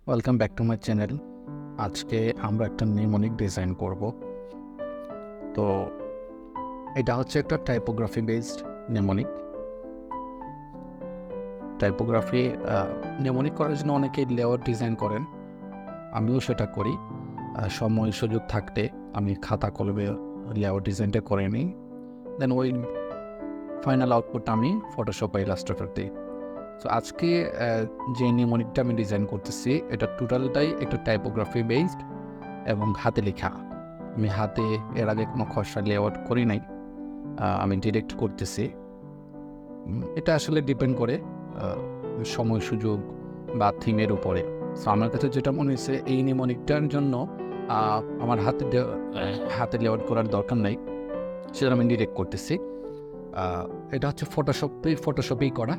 Welcome back to my channel. আজকে আমরা একটা নিউমনিক ডিজাইন করব। তো এটা হচ্ছে একটা টাইপোগ্রাফি বেসড নিউমনিক। টাইপোগ্রাফি নিউমনিক করার জন্য অনেকেই লেআউট ডিজাইন করেন, আমিও সেটা করি। সময় সুযোগ থাকতে আমি খাতা কলমে লেআউট ডিজাইনটা করে নিই, দেন ওই ফাইনাল আউটপুটটা আমি ফটোশপ বা ইলাস্ট্রেটর দিই। সো আজকে যে নিউমনিকটা আমি ডিজাইন করতেছি এটা টোটালটাই একটা টাইপোগ্রাফি বেসড এবং হাতে লেখা। আমি হাতে এর আগে কোনো খসড়া লেআউট করি নাই, আমি ডিরেক্ট করতেছি। এটা আসলে ডিপেন্ড করে সময় সুযোগ বা থিমের উপরে। সো আমার কাছে যেটা মনে হয়েছে এই নিউমনিকটার জন্য আমার হাতে লেআউট করার দরকার নাই, সেটা আমি ডিরেক্ট করতেছি। এটা হচ্ছে ফটোশপেই করা।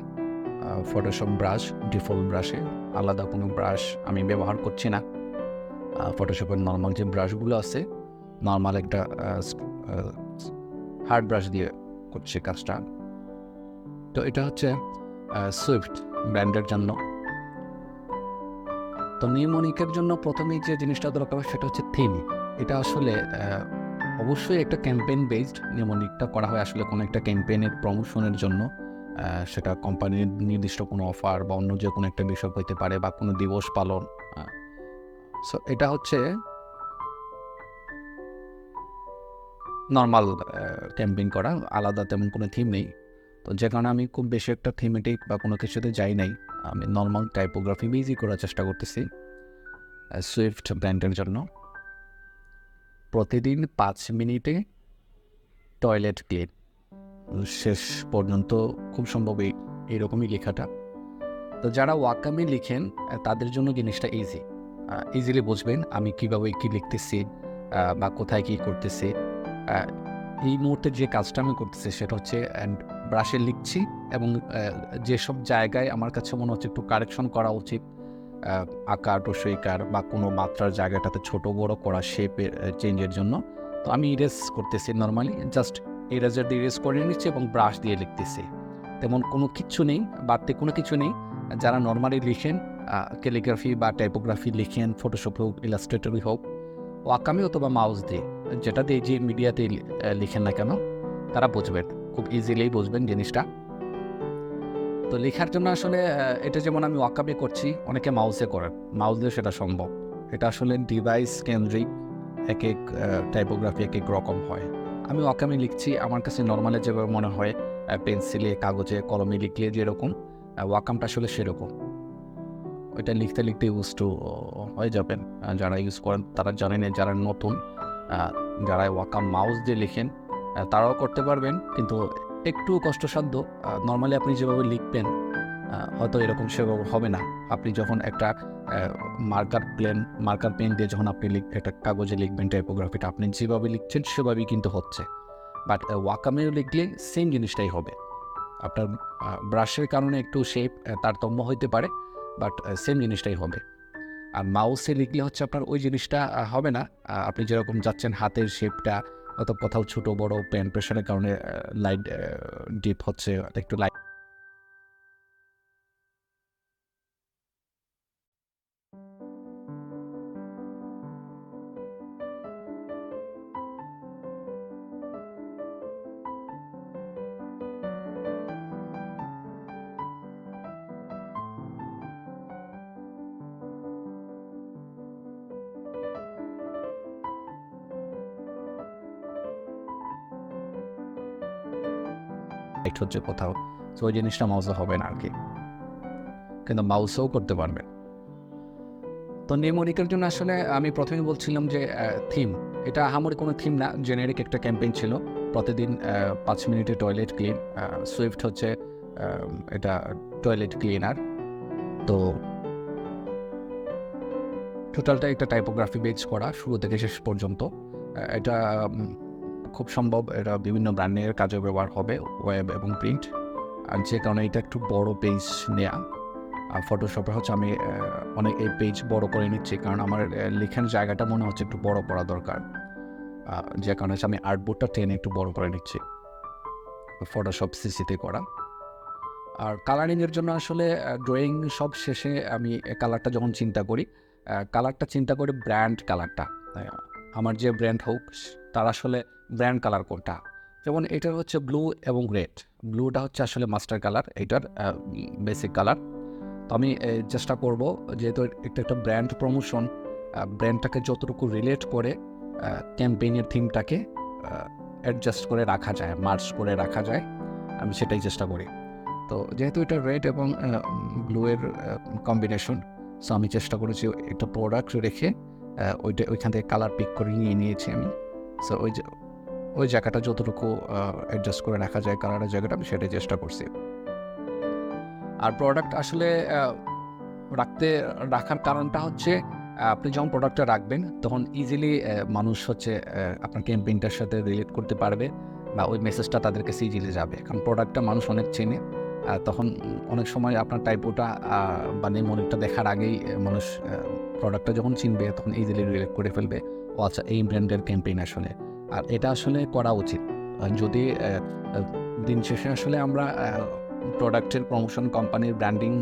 ফটোশপ ব্রাশ, ডিফল্ট ব্রাশে, আলাদা কোনো ব্রাশ আমি ব্যবহার করছি না। ফটোশপের নর্মাল যে ব্রাশগুলো আছে, নর্মাল একটা হার্ড ব্রাশ দিয়ে করছে কাজটা। তো এটা হচ্ছে সুইফট ব্র্যান্ডের জন্য। তো নিউমনিকের জন্য প্রথমেই যে জিনিসটা দরকার সেটা হচ্ছে থিম। এটা আসলে অবশ্যই একটা ক্যাম্পেইন বেসড নিউমনিকটা করা হয় আসলে কোনো একটা ক্যাম্পেইনের প্রমোশনের জন্য। সেটা কোম্পানির নির্দিষ্ট কোনো অফার বা অন্য যে কোনো একটা বিষয় হইতে পারে বা কোনো দিবস পালন। সো এটা হচ্ছে নর্মাল ক্যাম্পেইন করা, আলাদা তেমন কোনো থিম নেই। তো যে কারণে আমি খুব বেশি একটা থিমেটিক বা কোনো কিছুতে যাই নাই, আমি নর্মাল টাইপোগ্রাফি বেসই করার চেষ্টা করতেছি সুইফট ব্র্যান্ডের জন্য। প্রতিদিন 5 মিনিটে টয়লেট ক্লিন, শেষ পর্যন্ত খুব সম্ভব এইরকমই লেখাটা। তো যারা ওয়াকামে লিখেন তাদের জন্য জিনিসটা ইজিলি বুঝবেন আমি কীভাবে কী লিখতেছি বা কোথায় কী করতেছি। এই মুহূর্তে যে কাজটা আমি করতেছি সেটা হচ্ছে ব্রাশে লিখছি এবং যেসব জায়গায় আমার কাছে মনে হচ্ছে একটু কারেকশন করা উচিত, আকার রসইকার বা কোনো মাত্রার জায়গাটাতে ছোট বড় করা শেপের চেঞ্জের জন্য, তো আমি ইরেজ করতেছি। নর্মালি জাস্ট ইরেজার দিয়ে ইরেজ করে নিচ্ছি এবং ব্রাশ দিয়ে লিখতেছি। তেমন কোনো কিছু নেই, বাড়তি কোনো কিছু নেই। যারা নর্মালি লিখেন, ক্যালিগ্রাফি বা টাইপোগ্রাফি লিখেন, ফটোশপ হোক ইলাস্ট্রেটরই হোক, ওয়াকামে অথবা মাউস দিয়ে, যেটা দিয়ে যে মিডিয়াতে লিখেন না কেন, তারা বুঝবেন, খুব ইজিলি বুঝবেন জিনিসটা। তো লেখার জন্য আসলে এটা যেমন আমি ওয়াকামে করছি, অনেকে মাউসে করেন, মাউস দিয়ে সেটা সম্ভব। এটা আসলে ডিভাইস কেন্দ্রিক, এক এক টাইপোগ্রাফি এক এক রকম হয়। আমি ওয়াকামে লিখছি, আমার কাছে নর্মালি যেভাবে মনে হয় পেন্সিলে কাগজে কলমে লিখলে যেরকম, ওয়াকামটা আসলে সেরকম। ওইটা লিখতে লিখতে ইউজ টু হয়ে যাবেন। যারা ইউজ করেন তারা জানেন, যারা নতুন, যারা ওয়াকাম মাউস দিয়ে লিখেন তারাও করতে পারবেন, কিন্তু একটু কষ্টসাধ্য। নর্মালি আপনি যেভাবে লিখবেন হয়তো এরকম সেভাবে হবে না। আপনি যখন একটা মার্কার পেন দিয়ে যখন আপনি একটা কাগজে লিখবেন টাইপোগ্রাফিটা, আপনি যেভাবে লিখছেন সেভাবেই কিন্তু হচ্ছে। বাট ওয়াকামেও লিখলে সেম জিনিসটাই হবে। আপনার ব্রাশের কারণে একটু শেপ তারতম্য হইতে পারে, বাট সেম জিনিসটাই হবে। আর মাউসে লিখলে হচ্ছে আপনার ওই জিনিসটা হবে না। আপনি যেরকম যাচ্ছেন হাতের শেপটা হয়তো কোথাও ছোট বড় পেন প্রেশারের কারণে লাইট ডিপ হচ্ছে, একটু লাইট হচ্ছে কোথাও। তো ওই জিনিসটা মাউসে হবে না আর কি, কিন্তু মাউসেও করতে পারবেন। তো নিউমোনিকের জন্য আসলে আমি প্রথমেই বলছিলাম যে থিম, এটা আহামরি কোনো থিম না, জেনেরিক একটা ক্যাম্পেইন ছিল। প্রতিদিন 5 মিনিটে টয়লেট ক্লিন। সুইফট হচ্ছে এটা টয়লেট ক্লিনার। তো টোটালটা একটা টাইপোগ্রাফি বেস করা শুরু থেকে শেষ পর্যন্ত। এটা খুব সম্ভব এটা বিভিন্ন ব্র্যান্ডের কাজে ব্যবহার হবে, ওয়েব এবং প্রিন্ট। আর যে কারণে এটা একটু বড় পেজ নেয়া। আর ফটোশপে হচ্ছে আমি অনেক এই পেজ বড় করে নিচ্ছি, কারণ আমার লেখার জায়গাটা মনে হচ্ছে একটু বড় করা দরকার। যে কারণে হচ্ছে আমি আর্টবোর্ডটা টেনে একটু বড় করে নিচ্ছি, ফটোশপ সিসিতে করা। আর কালারিংয়ের জন্য আসলে ড্রয়িং সব শেষে আমি কালারটা যখন চিন্তা করি, কালারটা চিন্তা করি ব্র্যান্ড কালারটা। আমার যে ব্র্যান্ড হোক তার আসলে ব্র্যান্ড কালার কোনটা। যেমন এটার হচ্ছে ব্লু এবং রেড। ব্লুটা হচ্ছে আসলে মাস্টার কালার, এটার বেসিক কালার। তো আমি চেষ্টা করব যেহেতু একটা ব্র্যান্ড প্রমোশন, ব্র্যান্ডটাকে যতটুকু রিলেট করে ক্যাম্পেইনের থিমটাকে অ্যাডজাস্ট করে রাখা যায়, মার্চ করে রাখা যায়, আমি সেটাই চেষ্টা করি। তো যেহেতু এটা রেড এবং ব্লু এর কম্বিনেশন, সো আমি চেষ্টা করেছি একটা প্রোডাক্ট রেখে ওইখান থেকে কালার পিক করে নিয়েছি আমি। সো ওই জায়গাটা যতটুকু অ্যাডজাস্ট করে রাখা যায় কালারের জায়গাটা, আমি সেটাই চেষ্টা করছি। আর প্রোডাক্ট আসলে রাখার কারণটা হচ্ছে আপনি যখন প্রোডাক্টটা রাখবেন তখন ইজিলি মানুষ হচ্ছে আপনার ক্যাম্পেইনটার সাথে রিলেট করতে পারবে, বা ওই মেসেজটা তাদের কাছে ইজিলি যাবে। কারণ প্রোডাক্টটা মানুষ অনেক চেনে, তখন অনেক সময় আপনার টাইপোটা বা নেমোনিকটা দেখার আগেই মানুষ প্রোডাক্টটা যখন চিনবে তখন ইজিলি রিলেট করে ফেলবে, ও আচ্ছা এই ব্র্যান্ডের ক্যাম্পেইন আসলে। আর এটা আসলে করা উচিত। যদি দিন শেষে আসলে আমরা প্রোডাক্টের প্রমোশন, কোম্পানির ব্র্যান্ডিং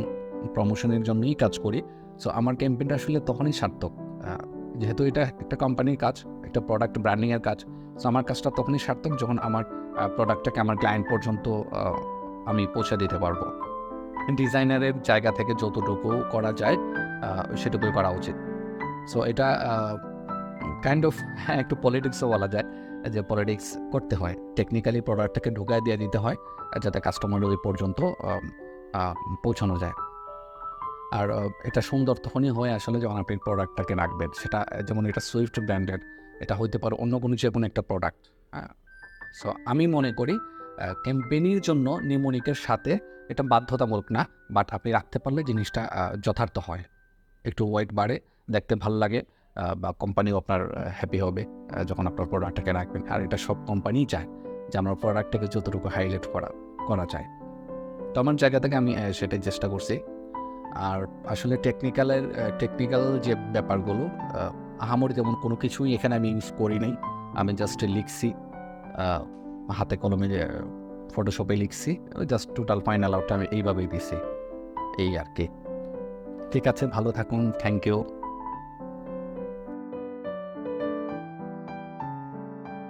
প্রমোশনের জন্যই কাজ করি, সো আমার ক্যাম্পেইনটা আসলে তখনই সার্থক। যেহেতু এটা একটা কোম্পানির কাজ, একটা প্রোডাক্ট ব্র্যান্ডিংয়ের কাজ, সো আমার কাজটা তখনই সার্থক যখন আমার প্রোডাক্টটাকে আমার ক্লায়েন্ট পর্যন্ত আমি পৌঁছে দিতে পারবো। ডিজাইনারের জায়গা থেকে যতটুকু করা যায় সেটুকুই করা উচিত। সো এটা কাইন্ড অফ একটু পলিটিক্সও বলা যায়, যে পলিটিক্স করতে হয়, টেকনিক্যালি প্রোডাক্টটাকে ঢুকায় দিয়ে দিতে হয় যাতে কাস্টমার ওই পর্যন্ত পৌঁছানো যায়। আর এটা সুন্দর তখনই হয় আসলে যখন আপনি প্রোডাক্টটাকে রাখবেন। সেটা যেমন এটা সুইফট ব্র্যান্ডের, এটা হইতে পারে অন্য কোনো যে কোনো একটা প্রোডাক্ট। হ্যাঁ, সো আমি মনে করি ক্যাম্পেইনের জন্য নিমোনিকের সাথে এটা বাধ্যতামূলক না, বাট আপনি রাখতে পারলে জিনিসটা যথার্থ হয়, একটু ওয়েট বাড়ে, দেখতে ভালো লাগে, বা কোম্পানিও আপনার হ্যাপি হবে যখন আপনার প্রোডাক্টটাকে রাখবেন। আর এটা সব কোম্পানিই চায় যে আমার প্রোডাক্টটাকে যতটুকু হাইলাইট করা যায়। তো আমার জায়গা থেকে আমি সেটাই চেষ্টা করছি। আর আসলে টেকনিক্যাল যে ব্যাপারগুলো, আহামরি তেমন কোনো কিছুই এখানে আমি ইউজ করি নাই। আমি জাস্ট লিখছি, হাতে কলমে ফটোশপে লিখছি, জাস্ট টোটাল ফাইনাল আউটটা আমি এইভাবেই দিছি, এই আর কি। ঠিক আছে, ভালো থাকুন, থ্যাংক ইউ।